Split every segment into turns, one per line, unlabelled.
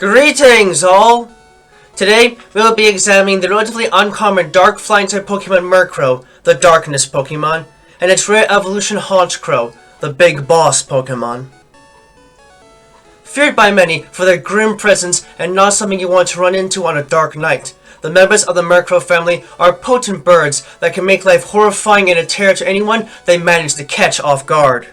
Greetings, all! Today, we will be examining the relatively uncommon dark flying type Pokemon Murkrow, the Darkness Pokémon, and its rare evolution Honchkrow, the Big Boss Pokémon. Feared by many for their grim presence and not something you want to run into on a dark night, the members of the Murkrow family are potent birds that can make life horrifying and a terror to anyone they manage to catch off guard.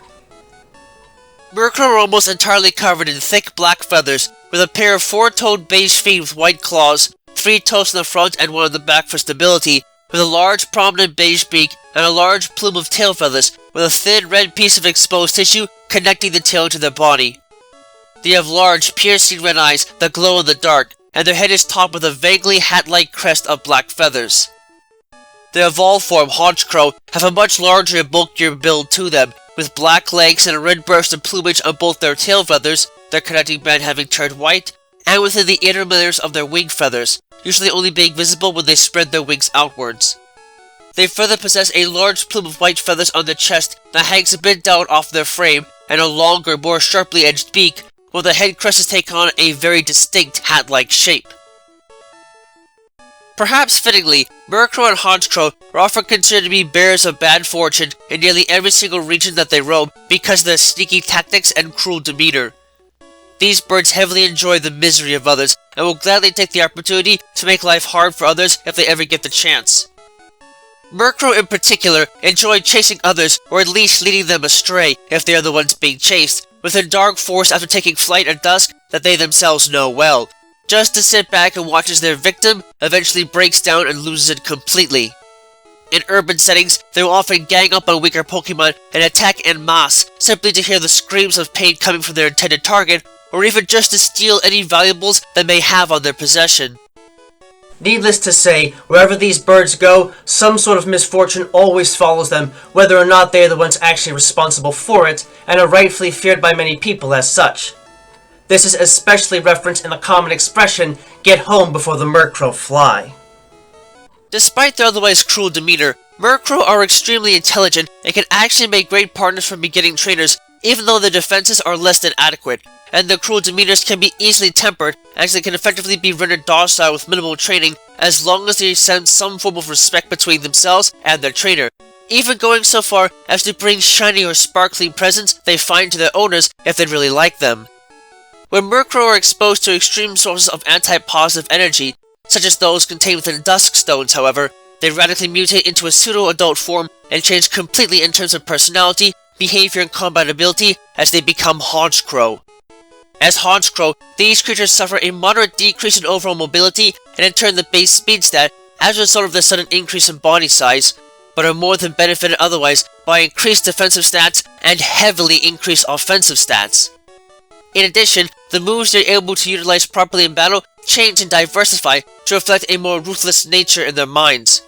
Murkrow are almost entirely covered in thick black feathers, with a pair of four-toed beige feet with white claws, 3 toes in the front and 1 on the back for stability, with a large prominent beige beak and a large plume of tail feathers, with a thin red piece of exposed tissue connecting the tail to their body. They have large, piercing red eyes that glow in the dark, and their head is topped with a vaguely hat-like crest of black feathers. Their evolved form, Honchkrow, have a much larger and bulkier build to them, with black legs and a red burst of plumage on both their tail feathers, their connecting band having turned white, and within the inner layers of their wing feathers, usually only being visible when they spread their wings outwards. They further possess a large plume of white feathers on their chest that hangs a bit down off their frame, and a longer, more sharply edged beak, while the head crests take on a very distinct hat-like shape. Perhaps fittingly, Murkrow and Honchkrow are often considered to be bearers of bad fortune in nearly every single region that they roam because of their sneaky tactics and cruel demeanor. These birds heavily enjoy the misery of others, and will gladly take the opportunity to make life hard for others if they ever get the chance. Murkrow in particular enjoy chasing others, or at least leading them astray if they are the ones being chased, with a dark force after taking flight at dusk that they themselves know well, just to sit back and watch as their victim eventually breaks down and loses it completely. In urban settings, they will often gang up on weaker Pokemon and attack en masse, simply to hear the screams of pain coming from their intended target, or even just to steal any valuables they may have on their possession.
Needless to say, wherever these birds go, some sort of misfortune always follows them, whether or not they are the ones actually responsible for it, and are rightfully feared by many people as such. This is especially referenced in the common expression, "get home before the Murkrow fly."
Despite their otherwise cruel demeanor, Murkrow are extremely intelligent and can actually make great partners for beginning trainers, even though their defenses are less than adequate, and their cruel demeanors can be easily tempered, as they can effectively be rendered docile with minimal training as long as they sense some form of respect between themselves and their trainer, even going so far as to bring shiny or sparkling presents they find to their owners if they really like them. When Murkrow are exposed to extreme sources of anti-positive energy, such as those contained within dusk stones, however, they radically mutate into a pseudo-adult form and change completely in terms of personality, behavior, and combat ability as they become Honchkrow. As Honchkrow, these creatures suffer a moderate decrease in overall mobility and in turn the base speed stat as a result of the sudden increase in body size, but are more than benefited otherwise by increased defensive stats and heavily increased offensive stats. In addition, the moves they are able to utilize properly in battle change and diversify to reflect a more ruthless nature in their minds.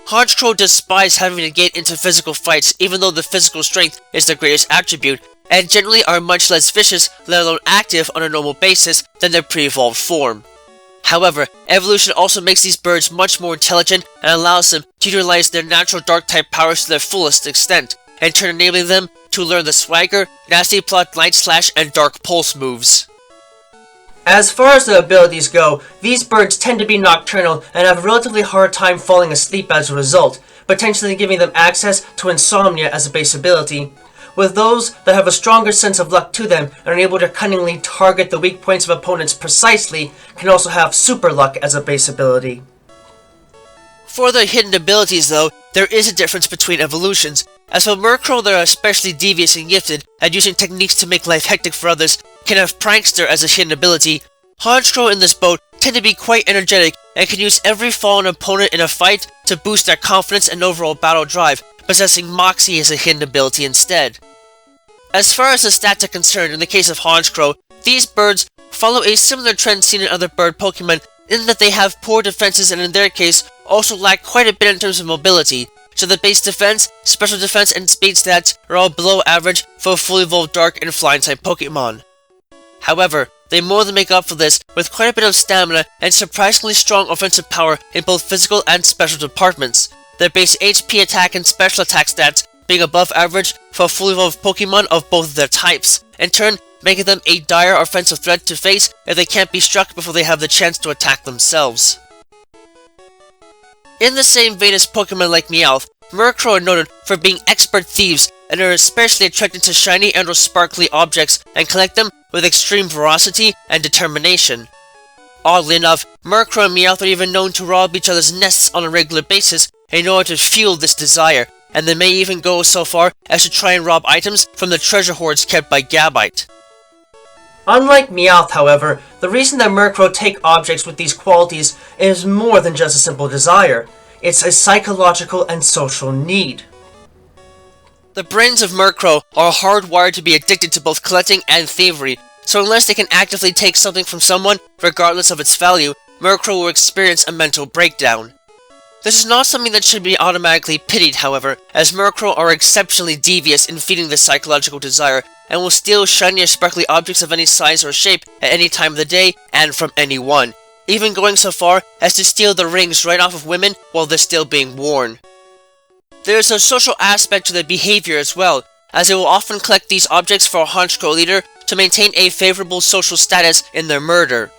Honchkrow despise having to get into physical fights even though the physical strength is their greatest attribute, and generally are much less vicious, let alone active on a normal basis, than their pre-evolved form. However, evolution also makes these birds much more intelligent and allows them to utilize their natural dark-type powers to their fullest extent, in turn enabling them to learn the Swagger, Nasty Plot, Light Slash, and Dark Pulse moves.
As far as the abilities go, these birds tend to be nocturnal and have a relatively hard time falling asleep as a result, potentially giving them access to insomnia as a base ability, with those that have a stronger sense of luck to them and are able to cunningly target the weak points of opponents precisely can also have super luck as a base ability.
For their hidden abilities though, there is a difference between evolutions, as for Murkrow they are especially devious and gifted at using techniques to make life hectic for others, can have Prankster as a hidden ability. Honchkrow in this boat tend to be quite energetic and can use every fallen opponent in a fight to boost their confidence and overall battle drive, possessing Moxie as a hidden ability instead. As far as the stats are concerned in the case of Honchkrow, these birds follow a similar trend seen in other bird Pokemon in that they have poor defenses and in their case also lack quite a bit in terms of mobility, so the base defense, special defense, and speed stats are all below average for a fully evolved dark and flying type Pokemon. However, they more than make up for this with quite a bit of stamina and surprisingly strong offensive power in both physical and special departments, their base HP attack and special attack stats being above average for fully evolved Pokemon of both of their types, in turn making them a dire offensive threat to face if they can't be struck before they have the chance to attack themselves. In the same vein as Pokemon like Meowth, Murkrow are noted for being expert thieves and are especially attracted to shiny and or sparkly objects and collect them with extreme ferocity and determination. Oddly enough, Murkrow and Meowth are even known to rob each other's nests on a regular basis in order to fuel this desire, and they may even go so far as to try and rob items from the treasure hoards kept by Gabite.
Unlike Meowth, however, the reason that Murkrow take objects with these qualities is more than just a simple desire. It's a psychological and social need.
The brains of Murkrow are hardwired to be addicted to both collecting and thievery, so unless they can actively take something from someone, regardless of its value, Murkrow will experience a mental breakdown. This is not something that should be automatically pitied, however, as Murkrow are exceptionally devious in feeding this psychological desire, and will steal shiny or sparkly objects of any size or shape at any time of the day and from anyone, even going so far as to steal the rings right off of women while they're still being worn. There is a social aspect to their behavior as well, as they will often collect these objects for a Honchkrow leader to maintain a favorable social status in their murder.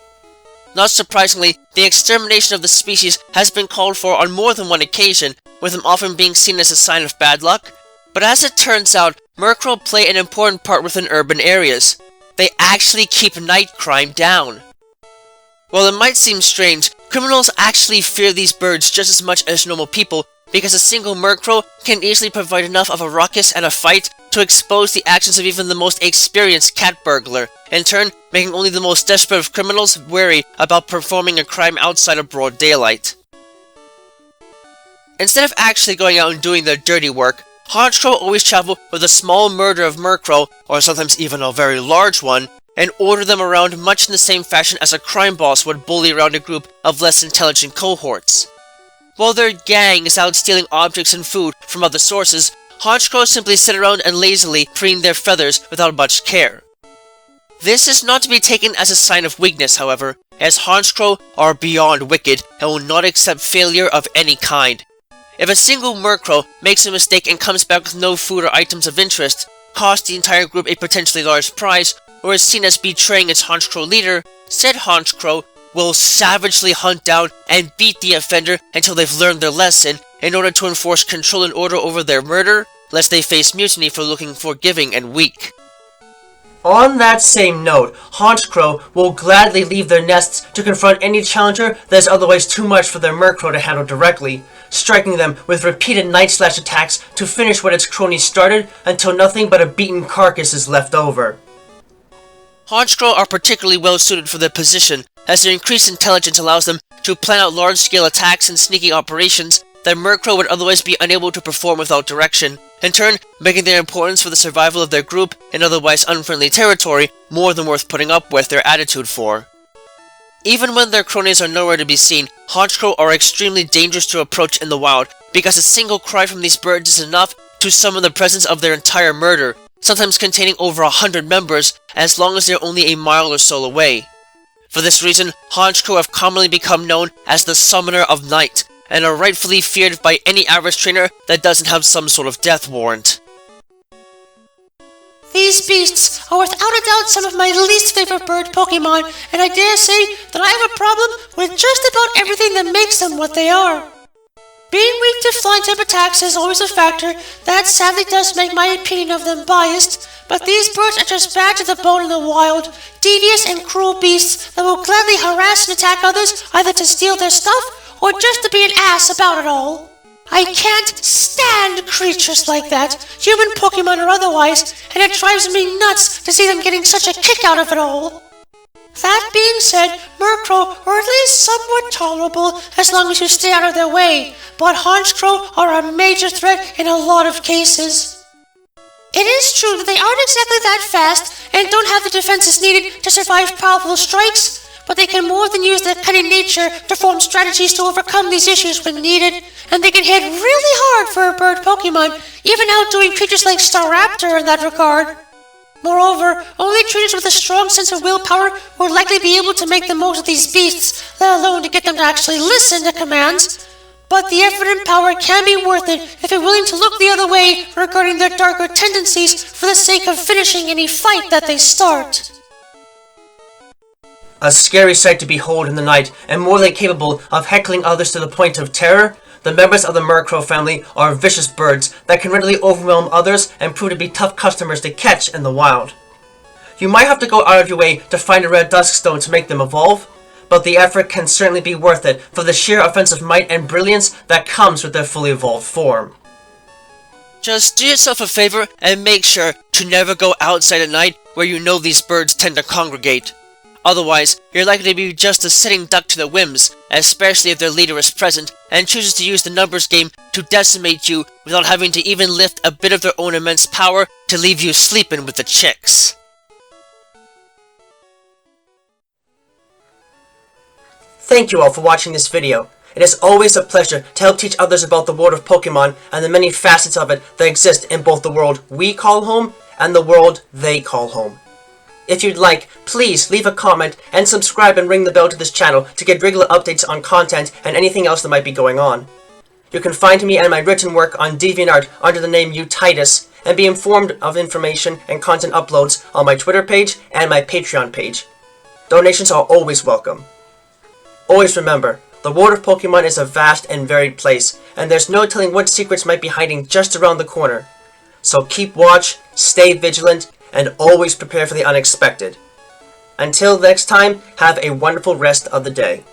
Not surprisingly, the extermination of the species has been called for on more than one occasion, with them often being seen as a sign of bad luck, but as it turns out, Murkrow play an important part within urban areas. They actually keep night crime down. While it might seem strange, criminals actually fear these birds just as much as normal people, because a single Murkrow can easily provide enough of a ruckus and a fight to expose the actions of even the most experienced cat burglar, in turn making only the most desperate of criminals wary about performing a crime outside of broad daylight. Instead of actually going out and doing their dirty work, Honchkrow always travel with a small murder of Murkrow, or sometimes even a very large one, and order them around much in the same fashion as a crime boss would bully around a group of less intelligent cohorts. While their gang is out stealing objects and food from other sources, Honchkrow simply sit around and lazily preen their feathers without much care. This is not to be taken as a sign of weakness, however, as Honchkrow are beyond wicked and will not accept failure of any kind. If a single Murkrow makes a mistake and comes back with no food or items of interest, costs the entire group a potentially large prize, or is seen as betraying its Honchkrow leader, said Honchkrow will savagely hunt down and beat the offender until they've learned their lesson in order to enforce control and order over their murder, lest they face mutiny for looking forgiving and weak.
On that same note, Honchkrow will gladly leave their nests to confront any challenger that is otherwise too much for their Murkrow to handle directly, striking them with repeated night-slash attacks to finish what its cronies started until nothing but a beaten carcass is left over.
Honchkrow are particularly well suited for their position, as their increased intelligence allows them to plan out large-scale attacks and sneaking operations that Murkrow would otherwise be unable to perform without direction, in turn making their importance for the survival of their group in otherwise unfriendly territory more than worth putting up with their attitude for. Even when their cronies are nowhere to be seen, Honchkrow are extremely dangerous to approach in the wild, because a single cry from these birds is enough to summon the presence of their entire murder, sometimes containing over 100 members, as long as they're only a mile or so away. For this reason, Honchkrow have commonly become known as the Summoner of Night, and are rightfully feared by any average trainer that doesn't have some sort of death warrant.
These beasts are without a doubt some of my least favorite bird Pokemon, and I dare say that I have a problem with just about everything that makes them what they are. Being weak to flying type attacks is always a factor that sadly does make my opinion of them biased, but these birds are just bad to the bone in the wild, devious and cruel beasts that will gladly harass and attack others either to steal their stuff or just to be an ass about it all. I can't stand creatures like that, human Pokemon or otherwise, and it drives me nuts to see them getting such a kick out of it all. That being said, Murkrow are at least somewhat tolerable as long as you stay out of their way, but Honchkrow are a major threat in a lot of cases. It is true that they aren't exactly that fast and don't have the defenses needed to survive powerful strikes, but they can more than use their cunning nature to form strategies to overcome these issues when needed, and they can hit really hard for a bird Pokemon, even outdoing creatures like Staraptor in that regard. Moreover, only trainers with a strong sense of willpower will likely be able to make the most of these beasts, let alone to get them to actually listen to commands. but the effort and power can be worth it if you're willing to look the other way regarding their darker tendencies for the sake of finishing any fight that they start.
A scary sight to behold in the night, and mortally capable of heckling others to the point of terror, the members of the Murkrow family are vicious birds that can readily overwhelm others and prove to be tough customers to catch in the wild. You might have to go out of your way to find a rare dusk stone to make them evolve, but the effort can certainly be worth it for the sheer offensive might and brilliance that comes with their fully evolved form.
Just do yourself a favor and make sure to never go outside at night where you know these birds tend to congregate. Otherwise, you're likely to be just a sitting duck to their whims, especially if their leader is present and chooses to use the numbers game to decimate you without having to even lift a bit of their own immense power to leave you sleeping with the chicks.
Thank you all for watching this video. It is always a pleasure to help teach others about the world of Pokemon and the many facets of it that exist in both the world we call home and the world they call home. If you'd like, please leave a comment and subscribe and ring the bell to this channel to get regular updates on content and anything else that might be going on. You can find me and my written work on DeviantArt under the name Utitus and be informed of information and content uploads on my Twitter page and my Patreon page. Donations are always welcome. Always remember, the world of Pokemon is a vast and varied place, and there's no telling what secrets might be hiding just around the corner. So keep watch, stay vigilant, and always prepare for the unexpected. Until next time, have a wonderful rest of the day.